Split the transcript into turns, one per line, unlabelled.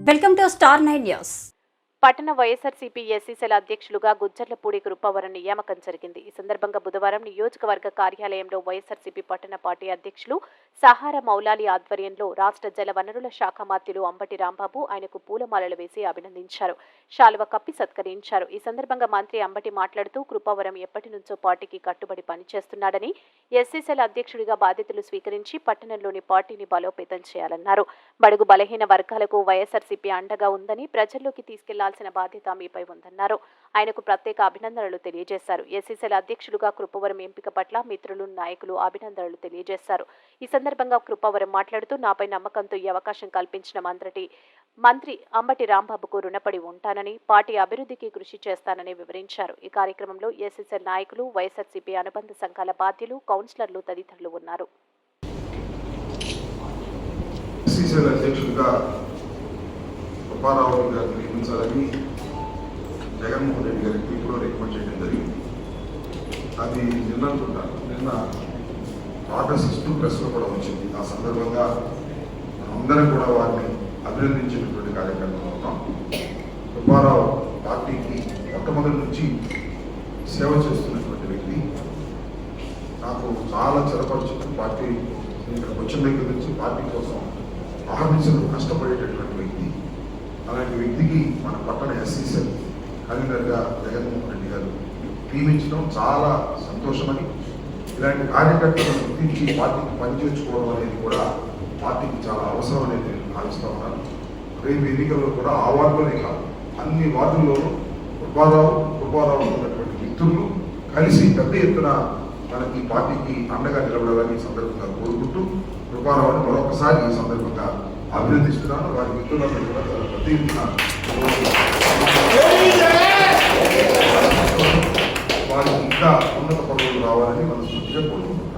Welcome to star 9 news.
పట్టణ వైఎస్ఆర్సీపీ ఎస్సీసీల అధ్యక్షులుగా గుజ్జర్లపూడి కృపావరం నియామకం జరిగింది. ఈ సందర్భంగా బుధవారం నియోజకవర్గ కార్యాలయంలో వైఎస్ఆర్సీపీ పట్టణ పార్టీ అధ్యక్షులు సహారా మౌలాలి ఆధ్వర్యంలో రాష్ట్ర జల వనరుల శాఖ మంత్రులు అంబటి రాంబాబు ఆయనకు పూలమాలలు వేసి అభినందించారు. శాలువ కప్పి సత్కరించారు. ఈ సందర్భంగా మంత్రి అంబటి మాట్లాడుతూ కృపావరం ఎప్పటి నుంచో పార్టీకి కట్టుబడి పనిచేస్తున్నాడని, ఎస్సీసీల అధ్యక్షుడిగా బాధ్యతలు స్వీకరించి పట్టణంలోని పార్టీని బలోపేతం చేయాలన్నారు. బడుగు బలహీన వర్గాలకు వైఎస్ఆర్సీపీ అండగా ఉందని, ప్రజల్లోకి తీసుకెళ్లాల్సిన బాధ్యత మీపై ఉందన్నారు. ఆయనకు ప్రత్యేక అభినందనలు తెలియజేశారు. ఎస్సీసీల అధ్యక్షులుగా కృపావరం ఎంపిక పట్ల మిత్రులు, నాయకులు అభినందనలు తెలియజేశారు. ఈ సందర్భంగా కృపావరం మాట్లాడుతూ నాపై నమ్మకంతో ఈ అవకాశం కల్పించిన మంత్రి అంబటి రాంబాబుకు రుణపడి ఉంటానని, పార్టీ అభివృద్ధికి కృషి చేస్తానని వివరించారు. ఈ కార్యక్రమంలో ఎస్సీసీల నాయకులు, వైఎస్ఆర్సీపీ అనుబంధ సంఘాల బాధ్యులు, కౌన్సిలర్లు తదితరులు ఉన్నారు.
కృపారావు గారిని నియమించాలని జగన్మోహన్ రెడ్డి గారికి కూడా రికమెండ్ చేయడం జరిగింది. అది నిన్న ఆగస్టు 6 ప్రెస్లో కూడా వచ్చింది. ఆ సందర్భంగా అందరం కూడా వారిని అభినందించినటువంటి కార్యక్రమంలో ఉన్నాం. కృపారావు పార్టీకి మొట్టమొదటి నుంచి సేవ చేస్తున్నటువంటి వ్యక్తి. నాకు చాలా చిరపరిచిత. పార్టీ ఇక్కడికి వచ్చిన దగ్గర నుంచి పార్టీ కోసం ఆహరించడం కష్టపడేటటువంటి వ్యక్తి. అలాంటి వ్యక్తికి మన పట్టణ ఎస్సీసీఎల్ కన్వీనర్గా జగన్మోహన్ రెడ్డి గారు నియమించడం చాలా సంతోషమని, ఇలాంటి కార్యకర్తలను గుర్తించి పార్టీకి పనిచేర్చుకోవడం అనేది కూడా పార్టీకి చాలా అవసరం అనేది నేను భావిస్తూ ఉన్నాను. రేపు ఎన్నికల్లో కూడా ఆ వార్డులోనే కాదు, అన్ని వార్డుల్లోనూ కృపారావు ఉన్నటువంటి మిత్రులు కలిసి పెద్ద ఎత్తున మనకి పార్టీకి అండగా నిలబడాలని ఈ సందర్భంగా కోరుకుంటూ కృపారావుని మరొకసారి ఈ సందర్భంగా అభినందిస్తున్నాను. వారి మిత్రులందరూ కూడా చాలా పెద్ద ఎత్తున వారికి ఇంకా ఉన్నత పదవులు రావాలని మనస్ఫూర్తిగా కోరుకుంటున్నాను.